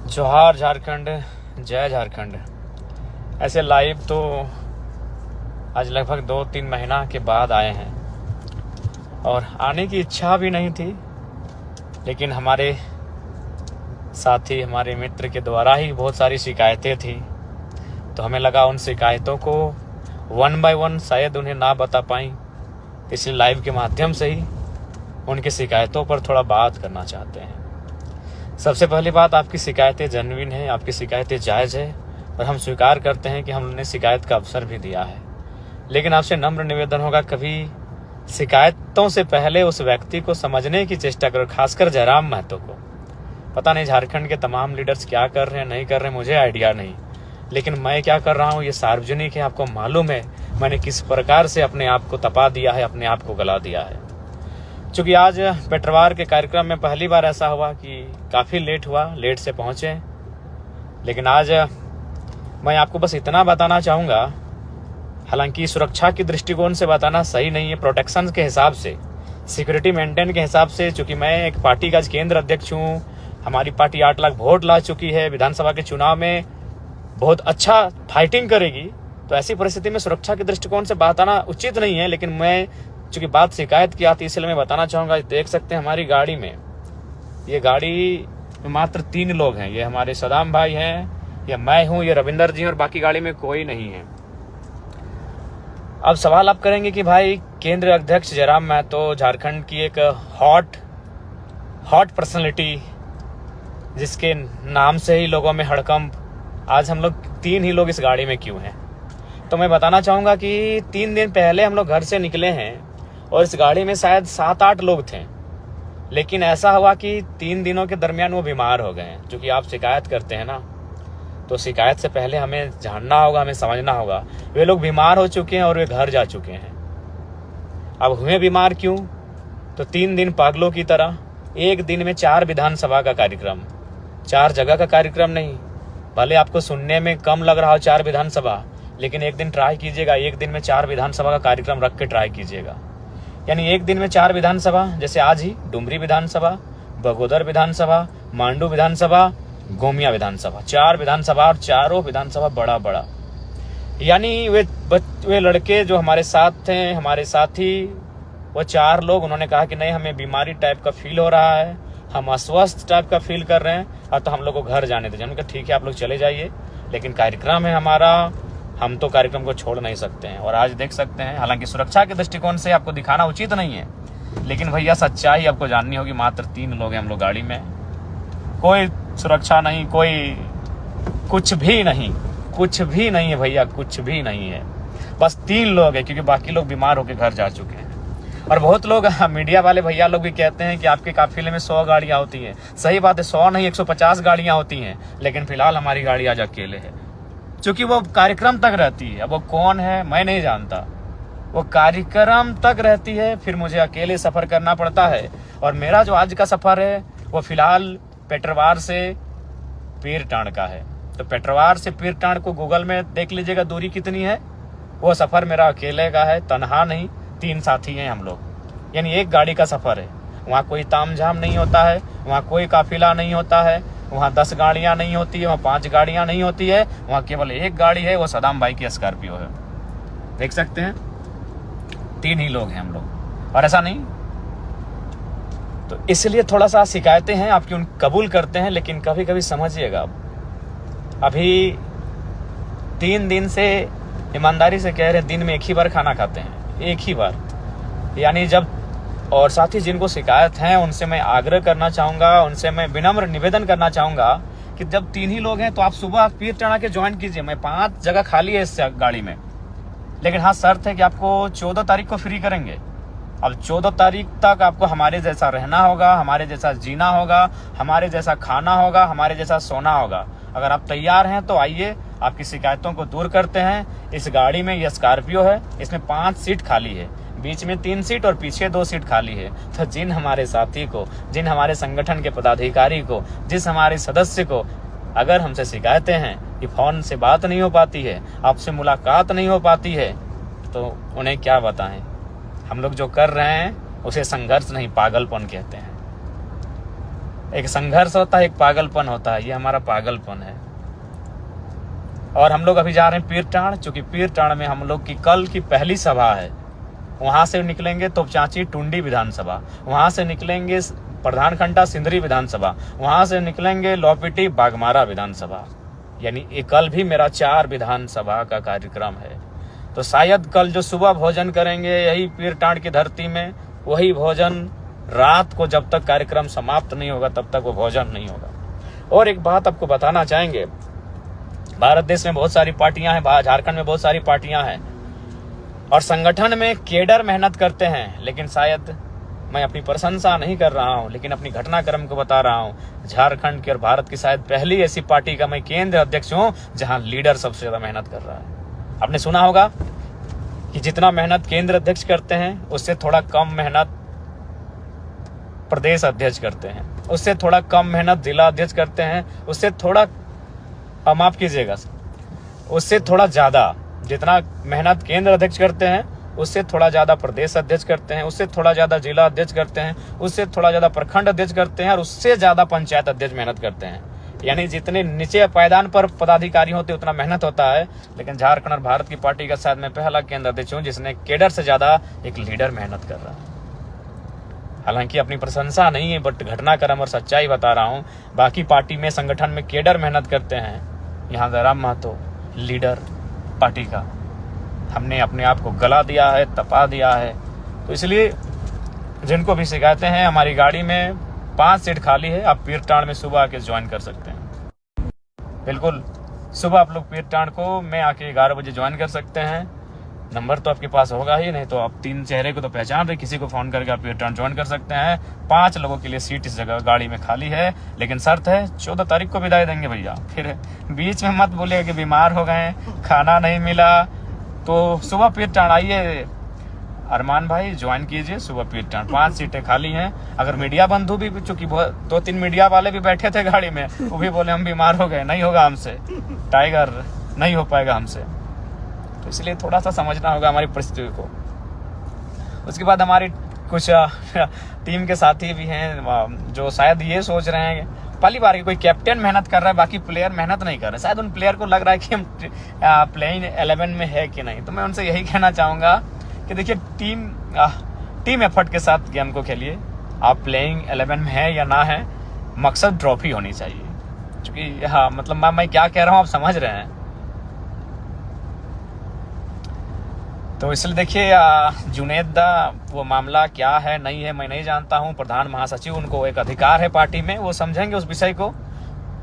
जोहार झारखंड, जय झारखंड। ऐसे लाइव तो आज लगभग 2-3 महीना के बाद आए हैं और आने की इच्छा भी नहीं थी, लेकिन हमारे साथी, हमारे मित्र के द्वारा ही बहुत सारी शिकायतें थी, तो हमें लगा उन शिकायतों को 1 by 1 शायद उन्हें ना बता पाई, इसलिए लाइव के माध्यम से ही उनकी शिकायतों पर थोड़ा बात करना चाहते हैं। सबसे पहली बात, आपकी शिकायतें जेन्युइन हैं, आपकी शिकायतें जायज़ है और हम स्वीकार करते हैं कि हमने शिकायत का अवसर भी दिया है, लेकिन आपसे नम्र निवेदन होगा, कभी शिकायतों से पहले उस व्यक्ति को समझने की चेष्टा करो, खासकर जयराम महतो को। पता नहीं झारखंड के तमाम लीडर्स क्या कर रहे हैं, नहीं कर रहे हैं, मुझे आइडिया नहीं, लेकिन मैं क्या कर रहा हूँ ये सार्वजनिक है, आपको मालूम है मैंने किस प्रकार से अपने आप को तपा दिया है, अपने आप को गला दिया है। चूँकि आज पेटरवार के कार्यक्रम में पहली बार ऐसा हुआ कि काफ़ी लेट हुआ, लेट से पहुँचे, लेकिन आज मैं आपको बस इतना बताना चाहूँगा, हालांकि सुरक्षा की दृष्टिकोण से बताना सही नहीं है, प्रोटेक्शन के हिसाब से, सिक्योरिटी मेंटेन के हिसाब से, चूँकि मैं एक पार्टी का केंद्र अध्यक्ष हूँ, हमारी पार्टी 8 लाख वोट ला चुकी है, विधानसभा के चुनाव में बहुत अच्छा फाइटिंग करेगी, तो ऐसी परिस्थिति में सुरक्षा के दृष्टिकोण से बताना उचित नहीं है, लेकिन मैं चूँकि बात शिकायत की आती है इसलिए मैं बताना चाहूँगा। देख सकते हैं हमारी गाड़ी में, ये गाड़ी में मात्र 3 लोग हैं, ये हमारे सदाम भाई हैं, ये मैं हूँ, ये रविंदर जी, और बाकी गाड़ी में कोई नहीं है। अब सवाल आप करेंगे कि भाई केंद्रीय अध्यक्ष जयराम महतो, झारखंड की एक हॉट पर्सनैलिटी, जिसके नाम से ही लोगों में हड़कंप, आज हम लोग 3 ही लोग इस गाड़ी में क्यों हैं? तो मैं बताना चाहूँगा कि 3 दिन पहले हम लोग घर से निकले हैं और इस गाड़ी में शायद 7-8 लोग थे, लेकिन ऐसा हुआ कि 3 दिनों के दरमियान वो बीमार हो गए हैं। चूँकि आप शिकायत करते हैं ना, तो शिकायत से पहले हमें जानना होगा, हमें समझना होगा। वे लोग बीमार हो चुके हैं और वे घर जा चुके हैं। अब हुए बीमार क्यों? तो 3 दिन पागलों की तरह, एक दिन में 4 विधानसभा का कार्यक्रम, 4 जगह का कार्यक्रम नहीं। भले आपको सुनने में कम लग रहा हो 4 विधानसभा, लेकिन एक दिन ट्राई कीजिएगा, एक दिन में 4 विधानसभा का कार्यक्रम रख के ट्राई कीजिएगा। यानी एक दिन में 4 विधानसभा, जैसे आज ही डुमरी विधानसभा, बगोदर विधानसभा, मांडू विधानसभा, गोमिया विधानसभा, 4 विधानसभा, और चारों विधानसभा बड़ा बड़ा। यानी वे लड़के जो हमारे साथ थे, हमारे साथी, वो 4 लोग, उन्होंने कहा कि नहीं, हमें बीमारी टाइप का फील हो रहा है, हम अस्वस्थ टाइप का फील कर रहे हैं, और तो हम लोग को घर जाने दीजिए। हमने कहा ठीक है, आप लोग चले जाइए, लेकिन कार्यक्रम है हमारा, हम तो कार्यक्रम को छोड़ नहीं सकते हैं। और आज देख सकते हैं, हालांकि सुरक्षा के दृष्टिकोण से आपको दिखाना उचित नहीं है, लेकिन भैया सच्चाई आपको जाननी होगी, मात्र 3 लोग हैं हम लोग गाड़ी में, कोई सुरक्षा नहीं, कोई कुछ भी नहीं, कुछ भी नहीं है भैया, कुछ भी नहीं है, बस 3 लोग हैं, क्योंकि बाकी लोग बीमार होकर घर जा चुके हैं। और बहुत लोग, मीडिया वाले भैया लोग भी कहते हैं कि आपके काफिले में 100 गाड़ियां होती हैं। सही बात है, 100 नहीं 150 गाड़ियां होती हैं, लेकिन फिलहाल हमारी गाड़ी आज अकेले है, क्योंकि वो कार्यक्रम तक रहती है। अब वो कौन है मैं नहीं जानता, वो कार्यक्रम तक रहती है, फिर मुझे अकेले सफर करना पड़ता है। और मेरा जो आज का सफर है वो फिलहाल पेटरवार से पीरटांड का है। तो पेटरवार से पीरटांड को गूगल में देख लीजिएगा दूरी कितनी है। वो सफर मेरा अकेले का है, तनहा नहीं, 3 साथी हैं हम लोग, यानी एक गाड़ी का सफर है। वहाँ कोई तामझाम नहीं होता है, वहाँ कोई काफिला नहीं होता है, वहाँ 10 गाड़ियाँ नहीं होती है, वहाँ 5 गाड़ियाँ नहीं होती है, वहाँ केवल एक गाड़ी है, वो सदाम भाई की स्कॉर्पियो है। देख सकते हैं 3 ही लोग हैं हम लोग, और ऐसा नहीं। तो इसलिए थोड़ा सा शिकायतें हैं आपकी, उन कबूल करते हैं, लेकिन कभी कभी समझिएगा, अभी 3 दिन से ईमानदारी से कह रहे हैं, दिन में 1 ही बार खाना खाते हैं, 1 ही बार। यानी जब, और साथ ही जिनको शिकायत है उनसे मैं आग्रह करना चाहूँगा, उनसे मैं विनम्र निवेदन करना चाहूँगा कि जब 3 ही लोग हैं तो आप सुबह पीरटांड आके ज्वाइन कीजिए। मैं 5 जगह खाली है इस गाड़ी में, लेकिन हाँ शर्त है कि आपको 14 तारीख को फ्री करेंगे। अब 14 तारीख तक आपको हमारे जैसा रहना होगा, हमारे जैसा जीना होगा, हमारे जैसा खाना होगा, हमारे जैसा सोना होगा। अगर आप तैयार हैं तो आइए, आपकी शिकायतों को दूर करते हैं। इस गाड़ी में, ये स्कॉर्पियो है, इसमें 5 सीट खाली है, बीच में 3 सीट और पीछे 2 सीट खाली है। तो जिन हमारे साथी को, जिन हमारे संगठन के पदाधिकारी को, जिस हमारे सदस्य को अगर हमसे शिकायतें हैं कि फ़ोन से बात नहीं हो पाती है, आपसे मुलाकात नहीं हो पाती है, तो उन्हें क्या बताएं। हम लोग जो कर रहे हैं उसे संघर्ष नहीं, पागलपन कहते हैं। एक संघर्ष होता है, एक पागलपन होता है। ये हमारा पागलपन है। और हम लोग अभी जा रहे हैं पीरटांड़, चूंकि पीरटांड़ में हम लोग की कल की पहली सभा है। वहां से निकलेंगे तोपचांची टुंडी विधानसभा, वहां से निकलेंगे प्रधान खंडा सिंदरी विधानसभा, वहां से निकलेंगे लौपिटी बागमारा विधानसभा। यानी ये कल भी मेरा 4 विधानसभा का कार्यक्रम है। तो शायद कल जो सुबह भोजन करेंगे यही पीरटांड़ की धरती में, वही भोजन रात को जब तक कार्यक्रम समाप्त नहीं होगा तब तक वो भोजन नहीं होगा। और एक बात आपको बताना चाहेंगे, भारत देश में बहुत सारी पार्टियां हैं, झारखंड में बहुत सारी पार्टियां हैं और संगठन में केडर मेहनत करते हैं। लेकिन शायद मैं अपनी प्रशंसा नहीं कर रहा हूं, लेकिन अपनी घटनाक्रम को बता रहा हूं। झारखंड की और भारत की शायद पहली ऐसी पार्टी का मैं केंद्र अध्यक्ष हूं जहां लीडर सबसे ज्यादा मेहनत कर रहा है। आपने सुना होगा कि जितना मेहनत केंद्र अध्यक्ष करते हैं उससे थोड़ा कम मेहनत प्रदेश अध्यक्ष करते हैं, उससे थोड़ा कम मेहनत जिला अध्यक्ष करते हैं, उससे थोड़ा माफ कीजिएगा, उससे थोड़ा ज्यादा जितना मेहनत केंद्र अध्यक्ष करते हैं उससे थोड़ा ज्यादा प्रदेश अध्यक्ष करते हैं, उससे थोड़ा ज्यादा जिला अध्यक्ष करते हैं, उससे थोड़ा ज्यादा प्रखंड अध्यक्ष करते हैं और उससे ज्यादा पंचायत अध्यक्ष मेहनत करते हैं। यानी जितने नीचे पायदान पर पदाधिकारी होते उतना मेहनत होता है। लेकिन झारखंड और भारत की पार्टी का शायद मैं पहला केंद्र अध्यक्ष हूँ जिसने केडर से ज्यादा एक लीडर मेहनत कर रहा है। हालांकि अपनी प्रशंसा नहीं है, बट घटनाक्रम और सच्चाई बता रहा हूँ। बाकी पार्टी में संगठन में केडर मेहनत करते हैं, यहाँ जयराम महतो लीडर पार्टी का, हमने अपने आप को गला दिया है, तपा दिया है। तो इसलिए जिनको भी शिकायतें हैं, हमारी गाड़ी में 5 सीट खाली है, आप पीरटांड़ में सुबह आके ज्वाइन कर सकते हैं। बिल्कुल सुबह आप लोग पीरटांड़ को मैं आके 11 बजे ज्वाइन कर सकते हैं। नंबर तो आपके पास होगा ही, नहीं तो आप 3 चेहरे को तो पहचान रहे, किसी को फोन करके आप पीरटांड़ ज्वाइन कर सकते हैं। 5 लोगों के लिए सीट इस जगह गाड़ी में खाली है, लेकिन शर्त है 14 तारीख को विदाई देंगे भैया। फिर बीच में मत बोलिएगा कि बीमार हो गए, खाना नहीं मिला। तो सुबह पीरटांड़ आइए, अरमान भाई ज्वाइन कीजिए सुबह पीरटांड़। 5 सीटें खाली हैं। अगर मीडिया बंधु भी, चूंकि 2-3 मीडिया वाले भी बैठे थे गाड़ी में, वो भी बोले हम बीमार हो गए, नहीं होगा हमसे, टाइगर नहीं हो पाएगा हमसे। तो इसलिए थोड़ा सा समझना होगा हमारी परिस्थिति को। उसके बाद हमारी कुछ टीम के साथी भी हैं जो शायद ये सोच रहे हैं, पहली बार कोई कैप्टन मेहनत कर रहा है, बाकी प्लेयर मेहनत नहीं कर रहे। शायद उन प्लेयर को लग रहा है कि हम प्लेइंग 11 में है कि नहीं। तो मैं उनसे यही कहना चाहूँगा कि देखिए टीम एफर्ट के साथ गेम को खेलिए। आप प्लेइंग 11 में है या ना है, मकसद ट्रॉफी होनी चाहिए। क्योंकि हाँ, मतलब मैं क्या कह रहा हूँ आप समझ रहे हैं। तो इसलिए देखिए जुनेद दा, वो मामला क्या है नहीं है मैं नहीं जानता हूं। प्रधान महासचिव, उनको एक अधिकार है पार्टी में, वो समझेंगे उस विषय को।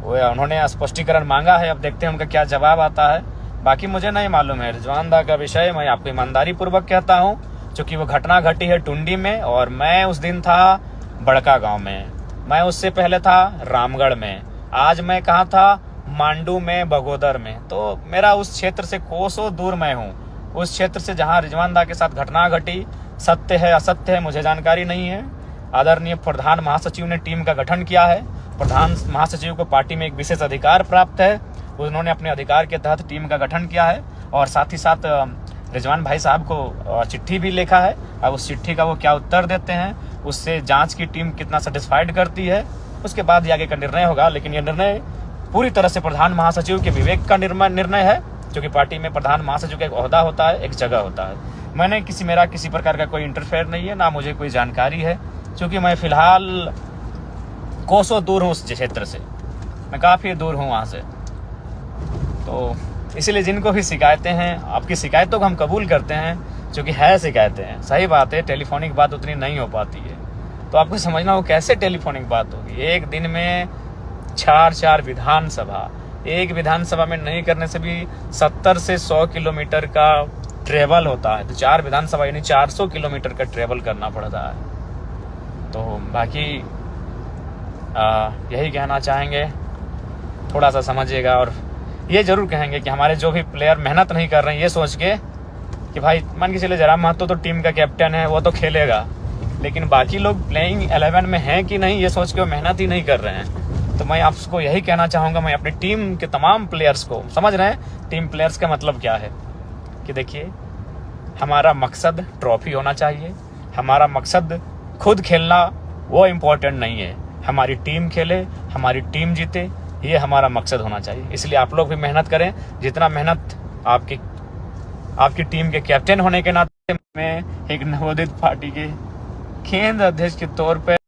वो उन्होंने स्पष्टीकरण मांगा है, अब देखते हैं उनका क्या जवाब आता है। बाकी मुझे नहीं मालूम है रिजवान दा का विषय। मैं आपको ईमानदारी पूर्वक कहता हूं, क्योंकि वो घटना घटी है टुंडी में और मैं उस दिन था बड़का गाँव में, मैं उससे पहले था रामगढ़ में, आज मैं कहाँ था मांडू में, बगोदर में। तो मेरा उस क्षेत्र से कोसों दूर मैं हूँ। उस क्षेत्र से जहां रिजवान दा के साथ घटना घटी, सत्य है असत्य है मुझे जानकारी नहीं है। आदरणीय प्रधान महासचिव ने टीम का गठन किया है। प्रधान महासचिव को पार्टी में एक विशेष अधिकार प्राप्त है, उन्होंने अपने अधिकार के तहत टीम का गठन किया है। और साथ ही साथ रिजवान भाई साहब को चिट्ठी भी लिखा है। अब उस चिट्ठी का वो क्या उत्तर देते हैं, उससे जांच की टीम कितना सेटिस्फाइड करती है, उसके बाद आगे का निर्णय होगा। लेकिन यह निर्णय पूरी तरह से प्रधान महासचिव के विवेक का निर्णय है, क्योंकि पार्टी में प्रधान महासचिव का एक ओहदा होता है, एक जगह होता है। मेरा किसी प्रकार का कोई इंटरफेयर नहीं है, ना मुझे कोई जानकारी है, क्योंकि मैं फिलहाल कोसों दूर हूँ उस क्षेत्र से, मैं काफ़ी दूर हूँ वहाँ से। तो इसलिए जिनको भी शिकायतें हैं, आपकी शिकायतों को हम कबूल करते हैं, क्योंकि है शिकायतें हैं, सही बात है, टेलीफोनिक बात उतनी नहीं हो पाती है। तो आपको समझना हो कैसे टेलीफोनिक बात होगी। एक दिन में 4 विधानसभा, एक विधानसभा में नहीं करने से भी 70 से 100 किलोमीटर का ट्रेवल होता है। तो 4 विधानसभा यानी 400 किलोमीटर का ट्रेवल करना पड़ता है। तो बाकी यही कहना चाहेंगे, थोड़ा सा समझिएगा। और ये जरूर कहेंगे कि हमारे जो भी प्लेयर मेहनत नहीं कर रहे हैं, ये सोच के कि भाई मान के चले जयराम महतो तो टीम का कैप्टन है, वो तो खेलेगा, लेकिन बाकी लोग प्लेइंग 11 में हैं कि नहीं, ये सोच के वो मेहनत ही नहीं कर रहे हैं। तो मैं आपको यही कहना चाहूँगा, मैं अपनी टीम के तमाम प्लेयर्स को, समझ रहे हैं टीम प्लेयर्स का मतलब क्या है, कि देखिए हमारा मकसद ट्रॉफी होना चाहिए। हमारा मकसद खुद खेलना वो इम्पोर्टेंट नहीं है। हमारी टीम खेले, हमारी टीम जीते, ये हमारा मकसद होना चाहिए। इसलिए आप लोग भी मेहनत करें, जितना मेहनत आपकी टीम के कैप्टन होने के नाते मैं एक नवोदित पार्टी के केंद्र अध्यक्ष के तौर पर